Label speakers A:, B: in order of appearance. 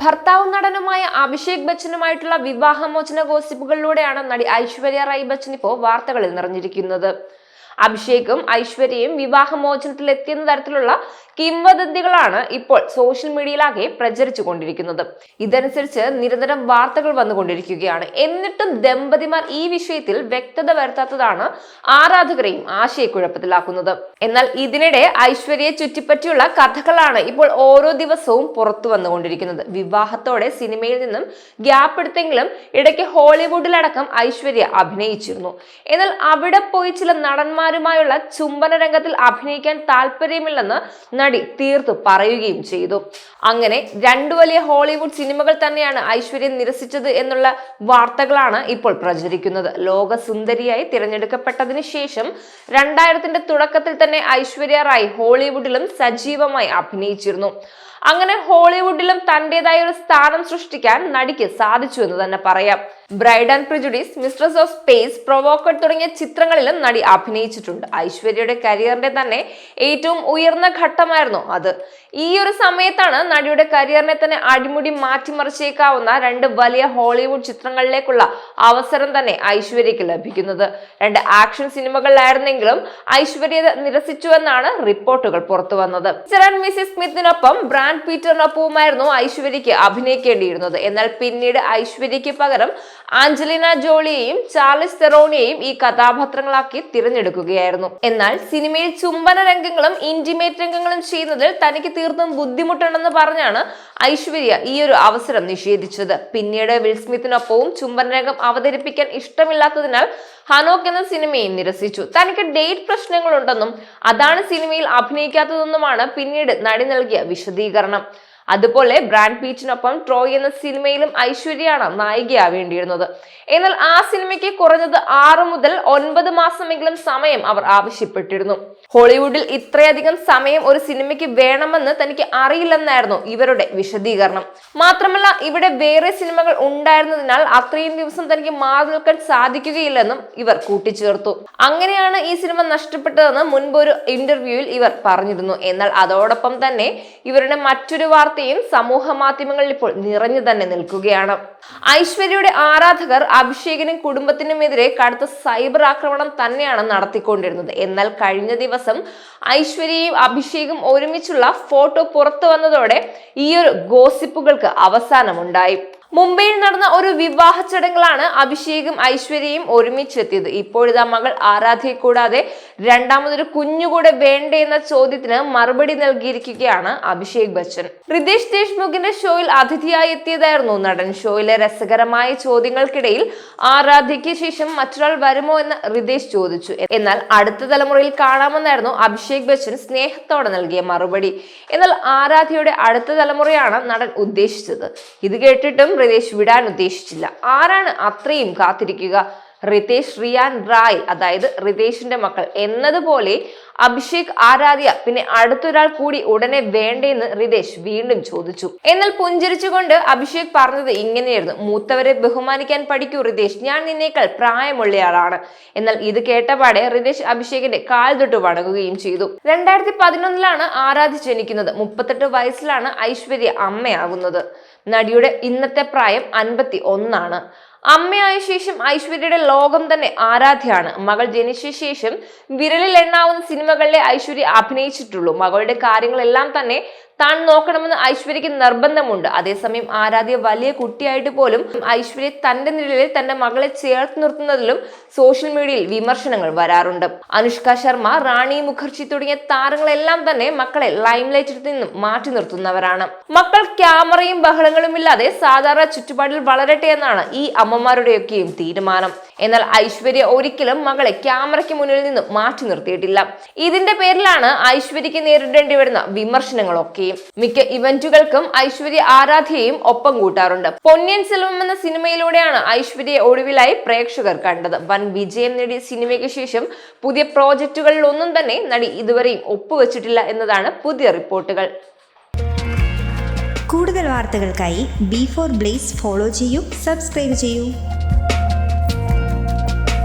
A: ഭർത്താവും നടനുമായ അഭിഷേക് ബച്ചനുമായിട്ടുള്ള വിവാഹമോചന ഗോസിപ്പുകളിലൂടെയാണ് നടി ഐശ്വര്യ റായ് ബച്ചൻ ഇപ്പോൾ വാർത്തകളിൽ നിറഞ്ഞിരിക്കുന്നത്. അഭിഷേകും ഐശ്വര്യയും വിവാഹമോചനത്തിൽ എത്തിയെന്ന തരത്തിലുള്ള കിംവദന്തികളാണ് ഇപ്പോൾ സോഷ്യൽ മീഡിയയിലാകെ പ്രചരിച്ചു കൊണ്ടിരിക്കുന്നത്. ഇതനുസരിച്ച് നിരന്തരം വാർത്തകൾ വന്നുകൊണ്ടിരിക്കുകയാണ്. എന്നിട്ടും ദമ്പതിമാർ ഈ വിഷയത്തിൽ വ്യക്തത വരുത്താത്തതാണ് ആരാധകരെയും ആശയക്കുഴപ്പത്തിലാക്കുന്നത്. എന്നാൽ ഇതിനിടെ ഐശ്വര്യയെ ചുറ്റിപ്പറ്റിയുള്ള കഥകളാണ് ഇപ്പോൾ ഓരോ ദിവസവും പുറത്തു വന്നുകൊണ്ടിരിക്കുന്നത്. വിവാഹത്തോടെ സിനിമയിൽ നിന്നും ഗ്യാപ്പ് എടുത്തെങ്കിലും ഇടയ്ക്ക് ഹോളിവുഡിലടക്കം ഐശ്വര്യ അഭിനയിച്ചിരുന്നു. എന്നാൽ അവിടെ പോയി ചില നടന്മാരുമായുള്ള ചുംബന രംഗത്തിൽ അഭിനയിക്കാൻ താല്പര്യമില്ലെന്ന് നടി തീർത്തു പറയുകയും ചെയ്തു. അങ്ങനെ രണ്ടു വലിയ ഹോളിവുഡ് സിനിമകൾ തന്നെയാണ് ഐശ്വര്യ നിരസിച്ചത് എന്നുള്ള വാർത്തകളാണ് ഇപ്പോൾ പ്രചരിക്കുന്നത്. ലോക സുന്ദരിയായി തിരഞ്ഞെടുക്കപ്പെട്ടതിന് ശേഷം 2000ന്റെ തുടക്കത്തിൽ തന്നെ ഐശ്വര്യ റായ് ഹോളിവുഡിലും സജീവമായി അഭിനയിച്ചിരുന്നു. അങ്ങനെ ഹോളിവുഡിലും തന്റേതായ ഒരു സ്ഥാനം സൃഷ്ടിക്കാൻ നടിക്ക് സാധിച്ചു എന്ന് തന്നെ പറയാം. Bride and prejudice, mistress of spices, provoked തുടങ്ങിയ ചിത്രങ്ങളിലും നടി അഭിനയിച്ചിട്ടുണ്ട്. ഐശ്വര്യയുടെ കരിയറിന്റെ തന്നെ ഏറ്റവും ഉയർന്ന ഘട്ടമായിരുന്നു അത്. ഈ ഒരു സമയത്താണ് നടിയുടെ കരിയറിനെ തന്നെ അടിമുടി മാറ്റിമറിച്ചേക്കാവുന്ന 2 വലിയ ഹോളിവുഡ് ചിത്രങ്ങളിലേക്കുള്ള അവസരം തന്നെ ഐശ്വര്യക്ക് ലഭിക്കുന്നത്. 2 ആക്ഷൻ സിനിമകളിലായിരുന്നെങ്കിലും ഐശ്വര്യ നിരസിച്ചുവെന്നാണ് റിപ്പോർട്ടുകൾ പുറത്തു വന്നത്. മിസിസ് സ്മിത്തിനൊപ്പം ബ്രാഡ് പീറ്ററിനൊപ്പവുമായിരുന്നു ഐശ്വര്യക്ക് അഭിനയിക്കേണ്ടിയിരുന്നത്. എന്നാൽ പിന്നീട് ഐശ്വര്യക്ക് പകരം ആഞ്ചലിന ജോളിയെയും ചാർലിസ് തെറോണിയെയും ഈ കഥാപാത്രങ്ങളാക്കി തിരഞ്ഞെടുക്കുകയായിരുന്നു. എന്നാൽ സിനിമയിൽ ചുംബന രംഗങ്ങളും ഇന്റിമേറ്റ് രംഗങ്ങളും ചെയ്യുന്നതിൽ തനിക്ക് തീർത്തും ബുദ്ധിമുട്ടുണ്ടെന്ന് പറഞ്ഞാണ് ഐശ്വര്യ ഈ ഒരു അവസരം നിഷേധിച്ചത്. പിന്നീട് വിൽ സ്മിത്തിനൊപ്പവും ചുംബന രംഗം അവതരിപ്പിക്കാൻ ഇഷ്ടമില്ലാത്തതിനാൽ ഹനോക്ക് എന്ന സിനിമയും നിരസിച്ചു. തനിക്ക് ഡേറ്റ് പ്രശ്നങ്ങളുണ്ടെന്നും അതാണ് സിനിമയിൽ അഭിനയിക്കാത്തതെന്നുമാണ് പിന്നീട് നടി നൽകിയ വിശദീകരണം. അതുപോലെ ബ്രാഡ് പീറ്റിനൊപ്പം ട്രോയ് എന്ന സിനിമയിലും ഐശ്വര്യയാണ് നായികയാവേണ്ടിയിരുന്നത്. എന്നാൽ ആ സിനിമയ്ക്ക് കുറഞ്ഞത് 6 മുതൽ 9 മാസമെങ്കിലും സമയം അവർ ആവശ്യപ്പെട്ടിരുന്നു. ഹോളിവുഡിൽ ഇത്രയധികം സമയം ഒരു സിനിമയ്ക്ക് വേണമെന്ന് തനിക്ക് അറിയില്ലെന്നായിരുന്നു ഇവരുടെ വിശദീകരണം. മാത്രമല്ല ഇവിടെ വേറെ സിനിമകൾ ഉണ്ടായിരുന്നതിനാൽ അത്രയും ദിവസം തനിക്ക് മാറി നിൽക്കാൻ സാധിക്കുകയില്ലെന്നും ഇവർ കൂട്ടിച്ചേർത്തു. അങ്ങനെയാണ് ഈ സിനിമ നഷ്ടപ്പെട്ടതെന്ന് മുൻപ് ഒരു ഇന്റർവ്യൂവിൽ ഇവർ പറഞ്ഞിരുന്നു. എന്നാൽ അതോടൊപ്പം തന്നെ ഇവരുടെ മറ്റൊരു വാർത്തയും സമൂഹ മാധ്യമങ്ങളിൽ ഇപ്പോൾ നിറഞ്ഞു തന്നെ നിൽക്കുകയാണ്. ഐശ്വര്യയുടെ ആരാധകർ അഭിഷേകിനും കുടുംബത്തിനുമെതിരെ കടുത്ത സൈബർ ആക്രമണം തന്നെയാണ് നടത്തിക്കൊണ്ടിരുന്നത്. എന്നാൽ കഴിഞ്ഞ ദിവസം ഐശ്വര്യയും അഭിഷേകും ഒരുമിച്ചുള്ള ഫോട്ടോ പുറത്തു വന്നതോടെ ഈ ഒരു ഗോസിപ്പുകൾക്ക് അവസാനമുണ്ടായി. മുംബൈയിൽ നടന്ന ഒരു വിവാഹ ചടങ്ങിലാണ് അഭിഷേകും ഐശ്വര്യയും ഒരുമിച്ചെത്തിയത്. ഇപ്പോഴിതാ മകൾ ആരാധ്യയെ കൂടാതെ രണ്ടാമതൊരു കുഞ്ഞുകൂടെ വേണ്ടേ എന്ന ചോദ്യത്തിന് മറുപടി നൽകിയിരിക്കുകയാണ് അഭിഷേക് ബച്ചൻ. റിതേഷ് ദേശ്മുഖിന്റെ ഷോയിൽ അതിഥിയായി എത്തിയതായിരുന്നു നടൻ. ഷോയിലെ രസകരമായ ചോദ്യങ്ങൾക്കിടയിൽ ആരാധ്യയ്ക്ക് ശേഷം മറ്റൊരാൾ വരുമോ എന്ന് റിതേഷ് ചോദിച്ചു. എന്നാൽ അടുത്ത തലമുറയിൽ കാണാമെന്നായിരുന്നു അഭിഷേക് ബച്ചൻ സ്നേഹത്തോടെ നൽകിയ മറുപടി. എന്നാൽ ആരാധ്യയുടെ അടുത്ത തലമുറയാണ് നടൻ ഉദ്ദേശിച്ചത്. ഇത് കേട്ടിട്ടും റിതേഷ് വിടാൻ ഉദ്ദേശിച്ചില്ല. ആരാണ് അത്രയും കാത്തിരിക്കുക? റിതേഷ് റിയാൻ റായ്, അതായത് റിതേഷിന്റെ മക്കൾ എന്നതുപോലെ അഭിഷേക്, ആരാധ്യ, പിന്നെ അടുത്തൊരാൾ കൂടി ഉടനെ വേണ്ടേന്ന് റിതേഷ് വീണ്ടും ചോദിച്ചു. എന്നാൽ പുഞ്ചിരിച്ചുകൊണ്ട് അഭിഷേക് പറഞ്ഞത് ഇങ്ങനെയായിരുന്നു: മൂത്തവരെ ബഹുമാനിക്കാൻ പഠിക്കൂ റിതേഷ്, ഞാൻ നിന്നേക്കാൾ പ്രായമുള്ളയാളാണ്. എന്നാൽ ഇത് കേട്ടപാടെ റിതേഷ് അഭിഷേകിന്റെ കാൽ തൊട്ട് വണങ്ങുകയും ചെയ്തു. 2011 ആരാധ്യ ജനിക്കുന്നത്. 38 വയസ്സിലാണ് ഐശ്വര്യ അമ്മയാകുന്നത്. നടിയുടെ ഇന്നത്തെ പ്രായം 51. അമ്മയായ ശേഷം ഐശ്വര്യയുടെ ലോകം തന്നെ ആരാധ്യയാണ്. മകൾ ജനിച്ച ശേഷം വിരലിൽ എണ്ണാവുന്ന സിനിമകളിലെ ഐശ്വര്യ അഭിനയിച്ചിട്ടുള്ളൂ. മകളുടെ കാര്യങ്ങളെല്ലാം തന്നെ താൻ നോക്കണമെന്ന് ഐശ്വര്യക്ക് നിർബന്ധമുണ്ട്. അതേസമയം ആരാധ്യ വലിയ കുട്ടിയായിട്ട് പോലും ഐശ്വര്യ തന്റെ നിഴലിൽ തന്റെ മകളെ ചേർത്ത് നിർത്തുന്നതിലും സോഷ്യൽ മീഡിയയിൽ വിമർശനങ്ങൾ വരാറുണ്ട്. അനുഷ്ക ശർമ്മ, റാണി മുഖർജി തുടങ്ങിയ താരങ്ങളെല്ലാം തന്നെ മക്കളെ ലൈംലൈറ്റിൽ നിന്നും മാറ്റി നിർത്തുന്നവരാണ്. മക്കൾ ക്യാമറയും ബഹളങ്ങളും ഇല്ലാതെ സാധാരണ ചുറ്റുപാടിൽ വളരട്ടെ എന്നാണ് ഈ അമ്മമാരുടെയൊക്കെയും തീരുമാനം. എന്നാൽ ഐശ്വര്യ ഒരിക്കലും മകളെ ക്യാമറയ്ക്ക് മുന്നിൽ നിന്നും മാറ്റി നിർത്തിയിട്ടില്ല. ഇതിന്റെ പേരിലാണ് ഐശ്വര്യക്ക് നേരിടേണ്ടി വരുന്ന വിമർശനങ്ങളൊക്കെ. മിക്ക ഇവന്റുകൾക്കും ഐശ്വര്യ ആരാധ്യയും ഒപ്പം കൂട്ടാറുണ്ട്. പൊന്നിയൻ സെൽവം എന്ന സിനിമയിലൂടെയാണ് ഐശ്വര്യയെ ഒടുവിലായി പ്രേക്ഷകർ കണ്ടത്. വൻ വിജയം നേടിയ സിനിമയ്ക്ക് ശേഷം പുതിയ പ്രോജക്റ്റുകളിൽ ഒന്നും തന്നെ നടി ഇതുവരെയും ഒപ്പുവെച്ചിട്ടില്ല എന്നതാണ് പുതിയ റിപ്പോർട്ടുകൾ.
B: കൂടുതൽ വാർത്തകൾക്കായി B4 Blaze ഫോളോ ചെയ്യൂ, സബ്സ്ക്രൈബ് ചെയ്യൂ.